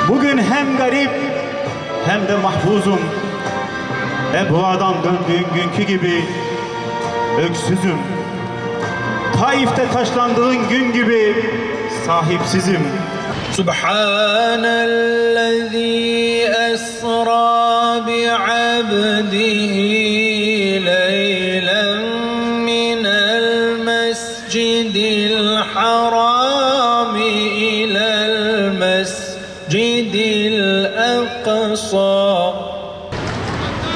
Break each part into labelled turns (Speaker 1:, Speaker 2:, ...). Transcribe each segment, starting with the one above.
Speaker 1: Bugün hem garip hem de mahfuzum. Ebua'dan döndüğün günkü gibi öksüzüm. Taif'te taşlandığın gün gibi sahipsizim.
Speaker 2: Subhanellezî esrâ bi'abdihi leylen minel mescidil harâmi ilel mescidil aqsâ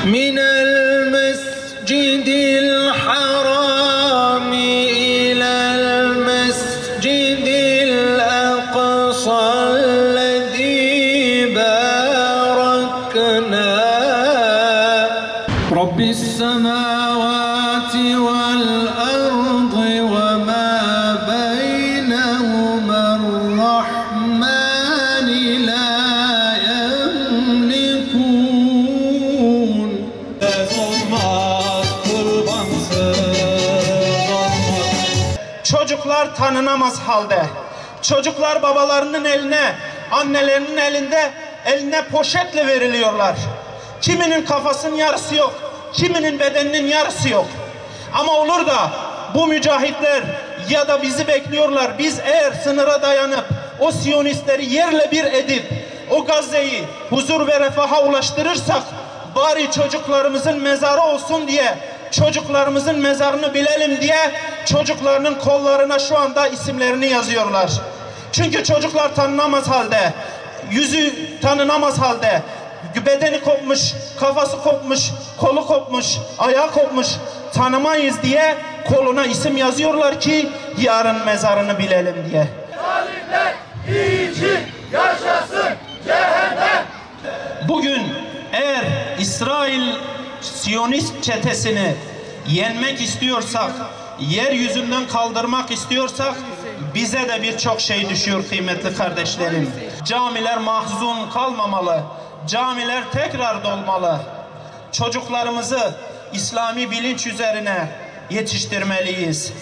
Speaker 2: minel mescidil harâmi ilel mescidil aqsâ رب السماوات والأرض وما بينهما الرحمن لا يملكون.
Speaker 3: Çocuklar tanınamaz halde, çocuklar babalarının eline, annelerinin eline poşetle veriliyorlar. Kiminin kafasının yarısı yok, kiminin bedeninin yarısı yok. Ama olur da bu mücahitler ya da bizi bekliyorlar. Biz eğer sınıra dayanıp o Siyonistleri yerle bir edip o Gazze'yi huzur ve refaha ulaştırırsak, bari çocuklarımızın mezarı olsun diye, çocuklarımızın mezarını bilelim diye çocuklarının kollarına şu anda isimlerini yazıyorlar. Çünkü çocuklar tanınamaz halde, yüzü tanınamaz halde, bedeni kopmuş, kafası kopmuş, kolu kopmuş, ayağı kopmuş, tanımayız diye koluna isim yazıyorlar ki yarın mezarını bilelim diye.
Speaker 4: Zalimler için yaşasın cehennem.
Speaker 3: Bugün eğer İsrail Siyonist çetesini yenmek istiyorsak, yeryüzünden kaldırmak istiyorsak bize de birçok şey düşüyor kıymetli kardeşlerim. Camiler mahzun kalmamalı. Camiler tekrar dolmalı. Çocuklarımızı İslami bilinç üzerine yetiştirmeliyiz.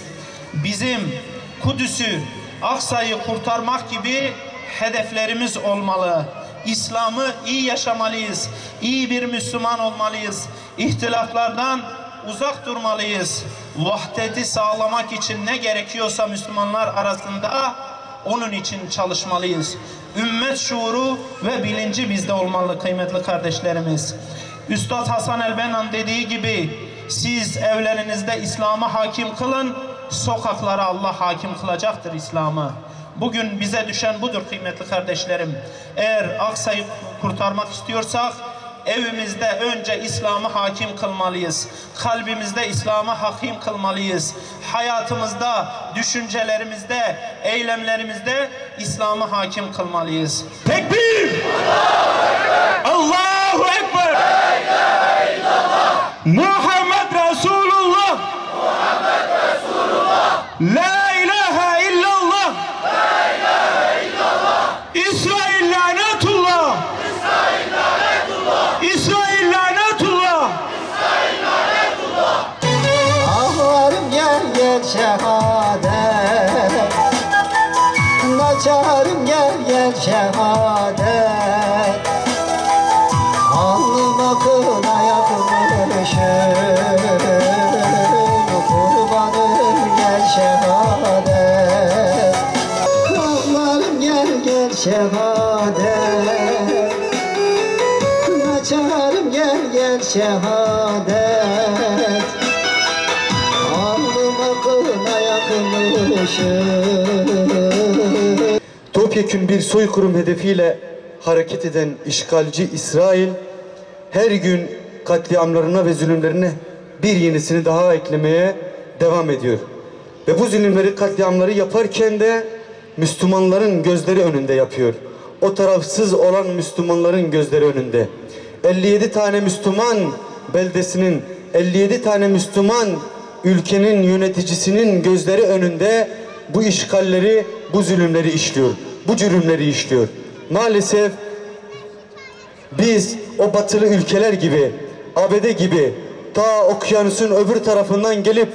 Speaker 3: Bizim Kudüs'ü, Aksa'yı kurtarmak gibi hedeflerimiz olmalı. İslam'ı iyi yaşamalıyız. İyi bir Müslüman olmalıyız. İhtilaflardan uzak durmalıyız. Vahdeti sağlamak için ne gerekiyorsa Müslümanlar arasında onun için çalışmalıyız. Ümmet şuuru ve bilinci bizde olmalı kıymetli kardeşlerimiz. Üstad Hasan el-Benna dediği gibi siz evlerinizde İslam'ı hakim kılın, sokaklara Allah hakim kılacaktır İslam'ı. Bugün bize düşen budur kıymetli kardeşlerim. Eğer Aksa'yı kurtarmak istiyorsak evimizde önce İslam'ı hakim kılmalıyız. Kalbimizde İslam'ı hakim kılmalıyız. Hayatımızda, düşüncelerimizde, eylemlerimizde İslam'ı hakim kılmalıyız.
Speaker 1: Tekbir! Allahu Ekber!
Speaker 4: La ilahe illallah!
Speaker 1: Muhammed Resulullah!
Speaker 4: Muhammed Resulullah!
Speaker 1: La ilahe illallah!
Speaker 4: La ilahe illallah!
Speaker 1: İsrail lanetullah!
Speaker 4: İsrail lanetullah!
Speaker 1: İsrail lanetullah!
Speaker 4: İsrail lanetullah!
Speaker 5: Ağlarım gel gel şehadet, naçarım gel gel şehadet. Alnıma kına yakmışım, kurbanım gel şehadet. Ağlarım gel gel şehadet, naçarım gel gel şehadet. Alnıma kına yakmışım.
Speaker 6: Topyekün bir soykırım hedefiyle hareket eden işgalci İsrail her gün katliamlarına ve zulümlerine bir yenisini daha eklemeye devam ediyor. Ve bu zulümleri, katliamları yaparken de Müslümanların gözleri önünde yapıyor. O tarafsız olan Müslümanların gözleri önünde. 57 tane Müslüman beldesinin, 57 tane Müslüman ülkenin yöneticisinin gözleri önünde bu işgalleri, bu zulümleri işliyor. Bu cürümleri işliyor. Maalesef biz o batılı ülkeler gibi, ABD gibi ta okyanusun öbür tarafından gelip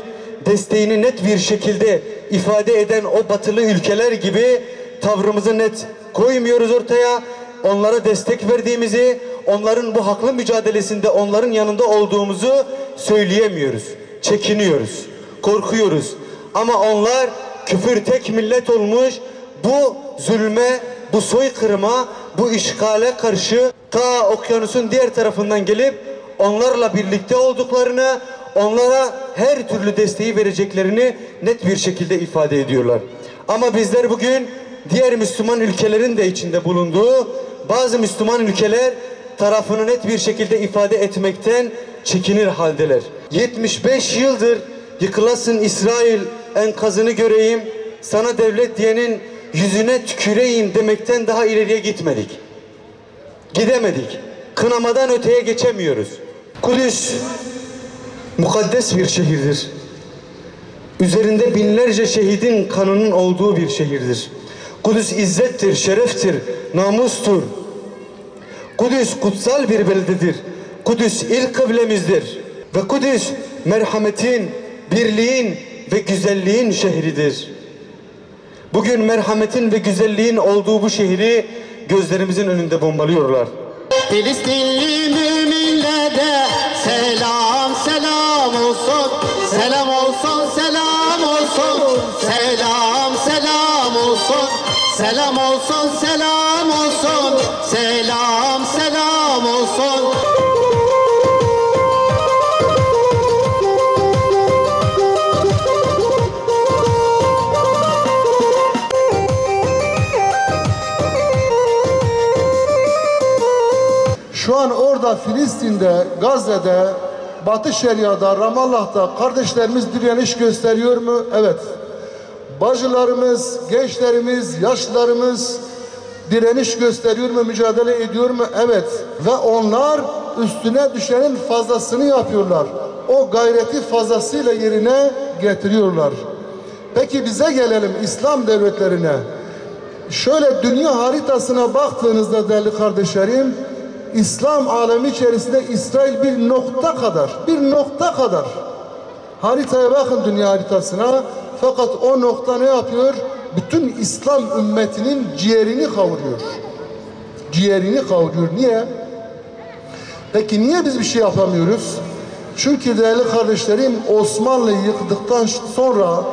Speaker 6: desteğini net bir şekilde ifade eden o batılı ülkeler gibi tavrımızı net koymuyoruz ortaya. onlara destek verdiğimizi, onların bu haklı mücadelesinde onların yanında olduğumuzu söyleyemiyoruz. Çekiniyoruz, korkuyoruz. Ama onlar küfür tek millet olmuş, bu zulme, bu soykırıma, bu işgale karşı ta okyanusun diğer tarafından gelip onlarla birlikte olduklarını, onlara her türlü desteği vereceklerini net bir şekilde ifade ediyorlar. Ama bizler bugün diğer Müslüman ülkelerin de içinde bulunduğu bazı Müslüman ülkeler tarafını net bir şekilde ifade etmekten çekinir haldeler. 75 yıldır yıkılasın İsrail enkazını göreyim, sana devlet diyenin yüzüne tüküreyim demekten daha ileriye gitmedik. Gidemedik. Kınamadan öteye geçemiyoruz. Kudüs mukaddes bir şehirdir. Üzerinde binlerce şehidin kanının olduğu bir şehirdir. Kudüs izzettir, şereftir, namustur. Kudüs kutsal bir beldedir. Kudüs ilk kıblemizdir. Ve Kudüs merhametin, birliğin ve güzelliğin şehridir. Bugün merhametin ve güzelliğin olduğu bu şehri gözlerimizin önünde bombalıyorlar.
Speaker 7: Filistinli müminlere selam selam olsun, selam olsun, selam olsun, selam selam olsun, selam olsun, selam olsun, selam selam olsun.
Speaker 8: Şu an orada Filistin'de, Gazze'de, Batı Şeria'da, Ramallah'ta kardeşlerimiz direniş gösteriyor mu? Evet. Bacılarımız, gençlerimiz, yaşlılarımız direniş gösteriyor mu? Mücadele ediyor mu? Evet. Ve onlar üstüne düşenin fazlasını yapıyorlar. O gayreti fazlasıyla yerine getiriyorlar. Peki bize gelelim, İslam devletlerine. Şöyle dünya haritasına baktığınızda değerli kardeşlerim, İslam alemi içerisinde İsrail bir nokta kadar. Haritaya bakın, dünya haritasına. Fakat o nokta ne yapıyor? Bütün İslam ümmetinin ciğerini kavuruyor. Ciğerini kavuruyor. Niye? Peki niye biz bir şey yapamıyoruz? Çünkü değerli kardeşlerim, Osmanlı'yı yıktıktan sonra,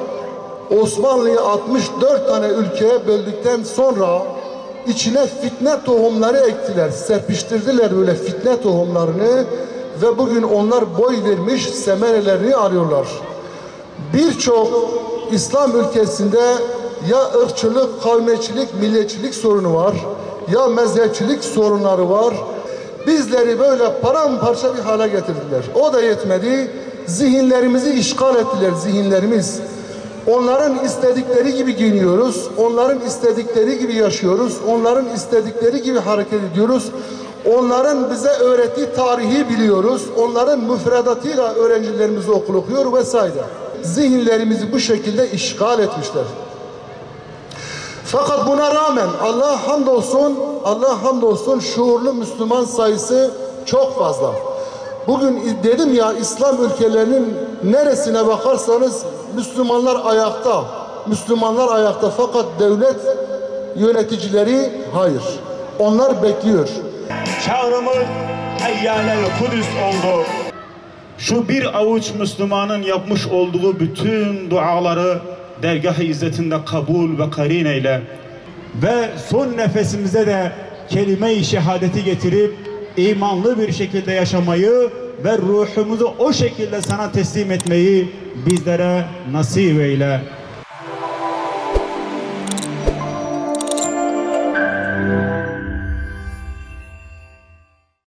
Speaker 8: Osmanlı'yı 64 tane ülkeye böldükten sonra içine fitne tohumları ektiler, serpiştirdiler böyle fitne tohumlarını ve bugün onlar boy vermiş semerelerini arıyorlar. Birçok İslam ülkesinde ya ırkçılık, kavmiyetçilik, milliyetçilik sorunu var, ya mezhepçilik sorunları var. Bizleri böyle paramparça bir hale getirdiler. O da yetmedi, zihinlerimizi işgal ettiler, zihinlerimiz. Onların istedikleri gibi giyiniyoruz, onların istedikleri gibi yaşıyoruz, onların istedikleri gibi hareket ediyoruz. Onların bize öğrettiği tarihi biliyoruz, onların müfredatıyla öğrencilerimiz okul okuyor vesaire. Zihinlerimizi bu şekilde işgal etmişler. Fakat buna rağmen Allah'a hamdolsun şuurlu Müslüman sayısı çok fazla. Bugün dedim ya, İslam ülkelerinin neresine bakarsanız Müslümanlar ayakta. Müslümanlar ayakta, fakat devlet yöneticileri hayır. Onlar bekliyor.
Speaker 1: Çağrımız Hayyâle Kudüs oldu. Şu bir avuç Müslümanın yapmış olduğu bütün duaları dergâh-ı izzetinde kabul ve karin eyle. Ve son nefesimize de kelime-i şehadeti getirip imanlı bir şekilde yaşamayı ve ruhumuzu o şekilde sana teslim etmeyi bizlere nasip eyle.